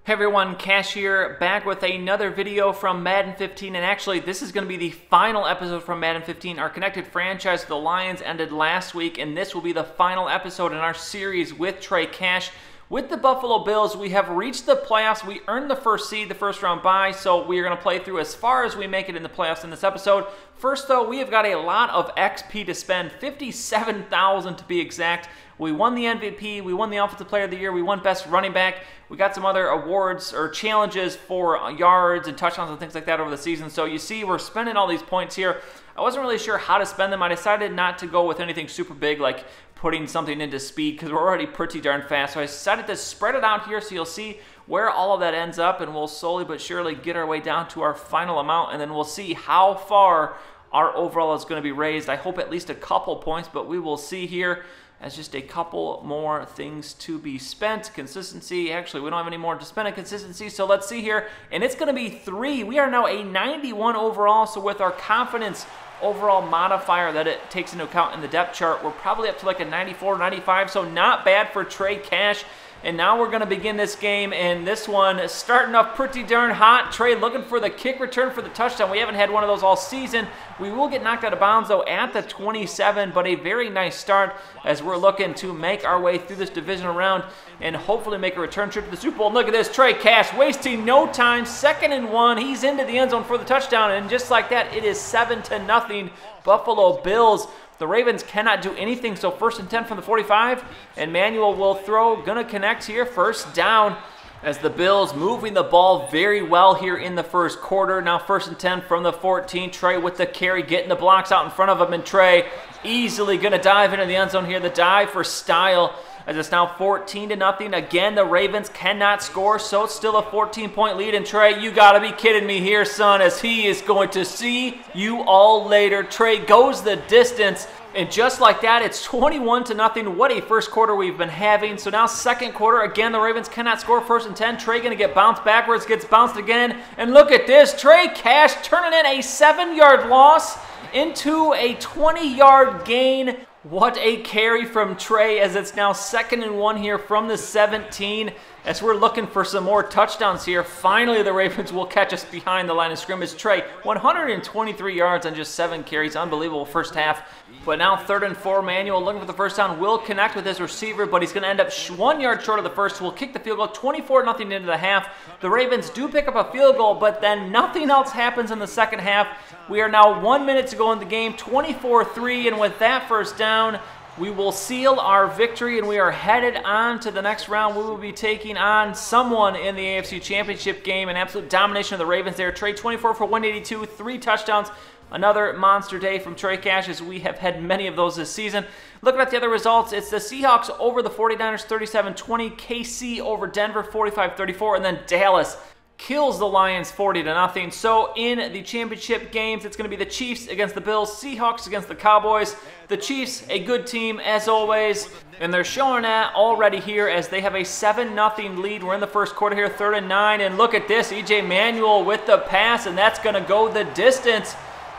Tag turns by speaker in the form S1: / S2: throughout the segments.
S1: Hey everyone, Cash here, back with another video from Madden 15, and actually this is going to be the final episode from Madden 15. Our connected franchise with the Lions ended last week, and this will be the final episode in our series with Trey Cash. With the Buffalo Bills, we have reached the playoffs. We earned the first seed, the first round bye, so we are going to play through as far as we make it in the playoffs in this episode. First though, we have got a lot of XP to spend, 57,000 to be exact. We won the MVP, we won the Offensive Player of the Year, we won Best Running Back. We got some other awards or challenges for yards and touchdowns and things like that over the season. So you see, we're spending all these points here. I wasn't really sure how to spend them. I decided not to go with anything super big like putting something into speed because we're already pretty darn fast. So I decided to spread it out here so you'll see where all of that ends up, and we'll slowly but surely get our way down to our final amount, and then we'll see how far our overall is going to be raised. I hope at least a couple points, but we will see here as just a couple more things to be spent. Consistency, actually, we don't have any more to spend on consistency, so let's see here. And it's going to be 3. We are now a 91 overall, so with our confidence overall modifier that it takes into account in the depth chart, we're probably up to like a 94, 95, so not bad for Trey Cash. And now we're going to begin this game, and this one is starting off pretty darn hot. Trey looking for the kick return for the touchdown. We haven't had one of those all season. We will get knocked out of bounds, though, at the 27, but a very nice start as we're looking to make our way through this divisional round and hopefully make a return trip to the Super Bowl. And look at this, Trey Cash wasting no time, 2nd and 1. He's into the end zone for the touchdown, and just like that, it is 7-0 Buffalo Bills. The Ravens cannot do anything, so 1st and 10 from the 45, and Manuel will throw, gonna connect here, 1st down, as the Bills moving the ball very well here in the first quarter. Now 1st and 10 from the 14, Trey with the carry, getting the blocks out in front of him, and Trey easily gonna dive into the end zone here, the dive for style, as it's now 14-0. Again, the Ravens cannot score, so it's still a 14-point lead. And Trey, you gotta be kidding me here, son, as he is going to see you all later. Trey goes the distance, and just like that, it's 21-0. What a first quarter we've been having. So now second quarter, again, the Ravens cannot score. 1st and 10, Trey gonna get bounced backwards, gets bounced again, and look at this, Trey Cash turning in a 7-yard loss into a 20-yard gain. What a carry from Trey, as it's now 2nd and 1 here from the 17, as we're looking for some more touchdowns here. Finally, the Ravens will catch us behind the line of scrimmage. Trey, 123 yards on just 7 carries. Unbelievable first half. But now 3rd and 4, Manuel looking for the first down. Will connect with his receiver, but he's going to end up 1 yard short of the first. We'll kick the field goal, 24-0 into the half. The Ravens do pick up a field goal, but then nothing else happens in the second half. We are now 1 minute to go in the game, 24-3, and with that first down, we will seal our victory, and we are headed on to the next round. We will be taking on someone in the AFC Championship game. An absolute domination of the Ravens there. Trey 24 for 182, 3 touchdowns. Another monster day from Trey Cash, as we have had many of those this season. Looking at the other results, it's the Seahawks over the 49ers 37-20, KC over Denver 45-34, and then Dallas kills the Lions 40-0. So in the championship games, it's going to be the Chiefs against the Bills, Seahawks against the Cowboys. The Chiefs, a good team as always, and they're showing that already here as they have a 7-0 lead. We're in the first quarter here, 3rd and 9, and look at this, EJ Manuel with the pass, and that's going to go the distance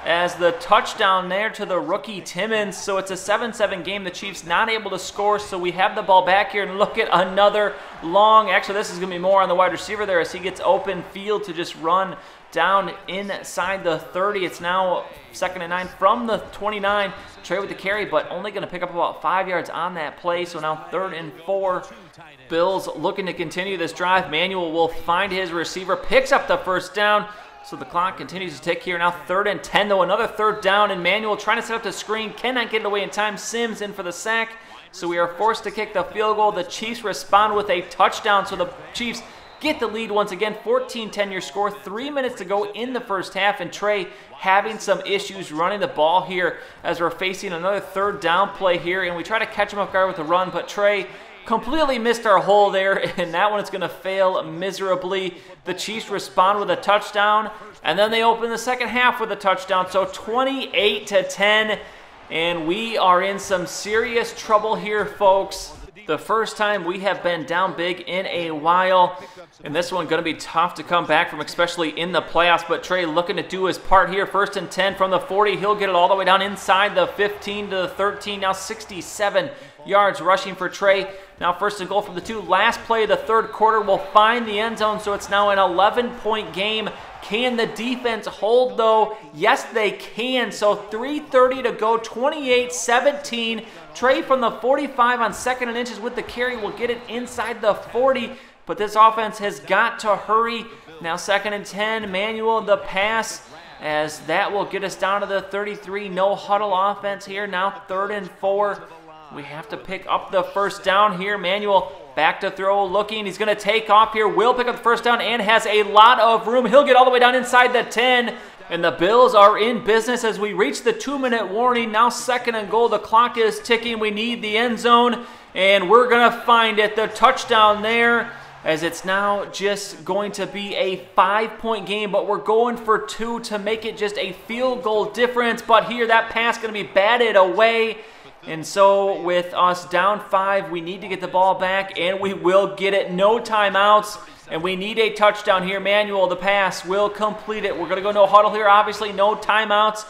S1: as the touchdown there to the rookie Timmons. So it's a 7-7 game. The Chiefs not able to score, so we have the ball back here, and look at another long, actually this is going to be more on the wide receiver there as he gets open field to just run down inside the 30. It's now 2nd and 9 from the 29. Trey with the carry, but only going to pick up about 5 yards on that play. So now 3rd and 4. Bills looking to continue this drive. Manuel will find his receiver, picks up the first down. So the clock continues to tick here. Now 3rd and 10, though. Another 3rd down, and Manuel trying to set up the screen. Cannot get it away in time. Sims in for the sack. So we are forced to kick the field goal. The Chiefs respond with a touchdown. So the Chiefs get the lead once again. 14-10 your score. 3 minutes to go in the first half. And Trey having some issues running the ball here as we're facing another 3rd down play here. And we try to catch him off guard with a run, but Trey completely missed our hole there, and that one is going to fail miserably. The Chiefs respond with a touchdown, and then they open the second half with a touchdown. So 28-10, and we are in some serious trouble here, folks. The first time we have been down big in a while, and this one going to be tough to come back from, especially in the playoffs. But Trey looking to do his part here. 1st and 10 from the 40. He'll get it all the way down inside the 15 to the 13. Now 67 yards rushing for Trey. Now 1st and goal from the 2. Last play of the 3rd quarter will find the end zone, so it's now an 11-point game. Can the defense hold, though? Yes, they can. So 3:30 to go, 28-17. Trey from the 45 on 2nd and inches with the carry will get it inside the 40. But this offense has got to hurry. Now 2nd and 10, Manuel the pass, as that will get us down to the 33. No huddle offense here. Now 3rd and 4. We have to pick up the 1st down here. Manuel back to throw, looking. He's going to take off here. Will pick up the 1st down and has a lot of room. He'll get all the way down inside the 10. And the Bills are in business as we reach the 2-minute warning. Now 2nd and goal. The clock is ticking. We need the end zone. And we're going to find it. The touchdown there, as it's now just going to be a 5-point game. But we're going for 2 to make it just a field goal difference. But here, that pass going to be batted away. And so with us down 5, we need to get the ball back, and we will get it. No timeouts, and we need a touchdown here. Manuel, the pass, will complete it. We're going to go no huddle here, obviously. No timeouts.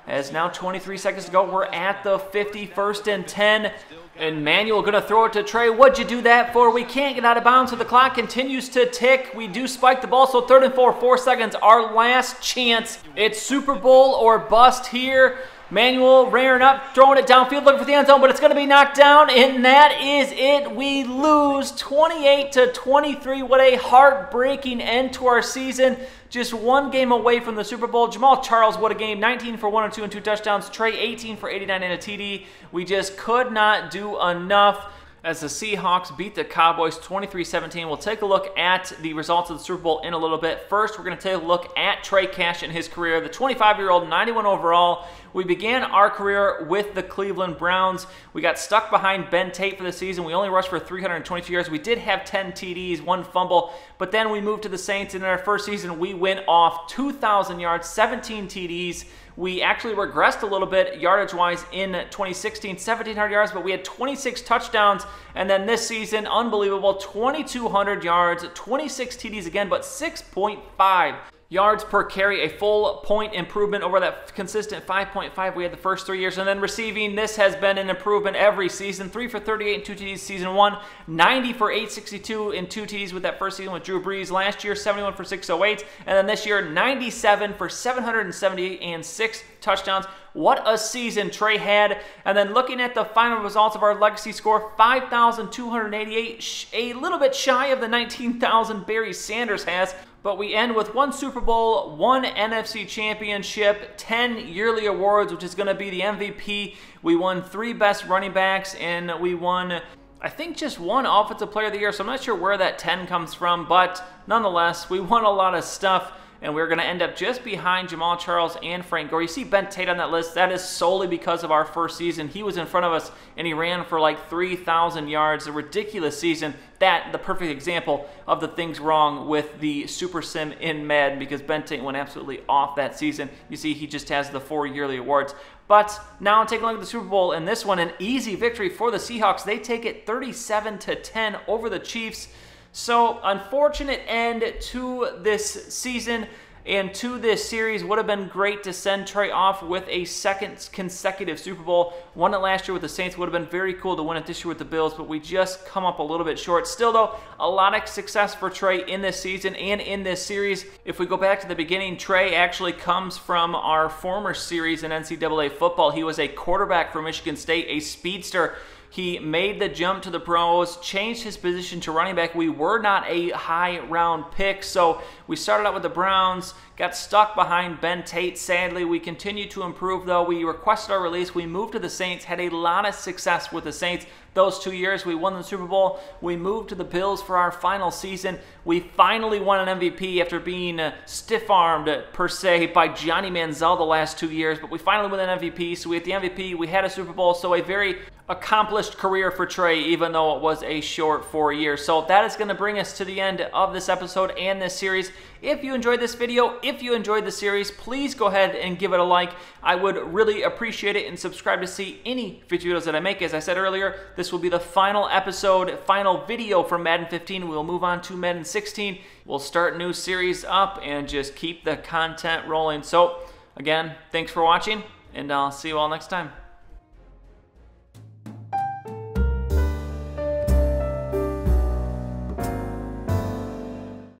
S1: As now 23 seconds to go, we're at the 50, 1st and 10. And Manuel going to throw it to Trey. What'd you do that for? We can't get out of bounds, so the clock continues to tick. We do spike the ball, so 3rd and 4, 4 seconds. Our last chance. It's Super Bowl or bust here. Manuel rearing up, throwing it downfield, looking for the end zone, but it's going to be knocked down, and that is it. We lose 28-23. What a heartbreaking end to our season. Just 1 game away from the Super Bowl. Jamal Charles, what a game. 19 for 102 and 2 touchdowns. Trey, 18 for 89 and a TD. We just could not do enough as the Seahawks beat the Cowboys 23-17. We'll take a look at the results of the Super Bowl in a little bit. First, we're going to take a look at Trey Cash and his career. The 25-year-old, 91 overall. We began our career with the Cleveland Browns. We got stuck behind Ben Tate for the season. We only rushed for 322 yards. We did have 10 TDs, 1 fumble, but then we moved to the Saints, and in our first season, we went off 2,000 yards, 17 TDs. We actually regressed a little bit yardage-wise in 2016, 1,700 yards, but we had 26 touchdowns. And then this season, unbelievable, 2,200 yards, 26 TDs again, but 6.5 yards per carry, a full point improvement over that consistent 5.5 we had the first 3 years. And then receiving, this has been an improvement every season. 3 for 38 and 2 TDs season 1, 90 for 862 and 2 TDs with that first season with Drew Brees. Last year, 71 for 608. And then this year, 97 for 778 and 6 touchdowns. What a season Trey had. And then looking at the final results of our legacy score, 5,288, a little bit shy of the 19,000 Barry Sanders has. But we end with 1 Super Bowl, 1 NFC Championship, 10 yearly awards, which is going to be the MVP. We won 3 best running backs, and we won, I think, just 1 Offensive Player of the Year. So I'm not sure where that 10 comes from, but nonetheless, we won a lot of stuff. And we're going to end up just behind Jamal Charles and Frank Gore. You see Ben Tate on that list. That is solely because of our first season. He was in front of us, and he ran for like 3,000 yards. A ridiculous season. That, the perfect example of the things wrong with the Super Sim in Madden, because Ben Tate went absolutely off that season. You see, he just has the 4 yearly awards. But now taking a look at the Super Bowl, and this one, an easy victory for the Seahawks. They take it 37-10 over the Chiefs. So, unfortunate end to this season and to this series. Would have been great to send Trey off with a 2nd consecutive Super Bowl. Won it last year with the Saints. Would have been very cool to win it this year with the Bills, but we just come up a little bit short. Still, though, a lot of success for Trey in this season and in this series. If we go back to the beginning, Trey actually comes from our former series in NCAA football. He was a quarterback for Michigan State, a speedster. He made the jump to the pros, changed his position to running back. We were not a high-round pick, so we started out with the Browns, got stuck behind Ben Tate. Sadly, we continued to improve, though. We requested our release. We moved to the Saints, had a lot of success with the Saints. Those 2 years, we won the Super Bowl. We moved to the Bills for our final season. We finally won an MVP after being stiff-armed, per se, by Johnny Manziel the last 2 years. But we finally won an MVP, so we had the MVP. We had a Super Bowl, so a very accomplished career for Trey, even though it was a short 4 years. So that is going to bring us to the end of this episode and this series. If you enjoyed this video, if you enjoyed the series, please go ahead and give it a like. I would really appreciate it, and subscribe to see any future videos that I make. As I said earlier, this will be the final episode, final video for Madden 15. We'll move on to Madden 16. We'll start a new series up and just keep the content rolling. So again, thanks for watching, and I'll see you all next time.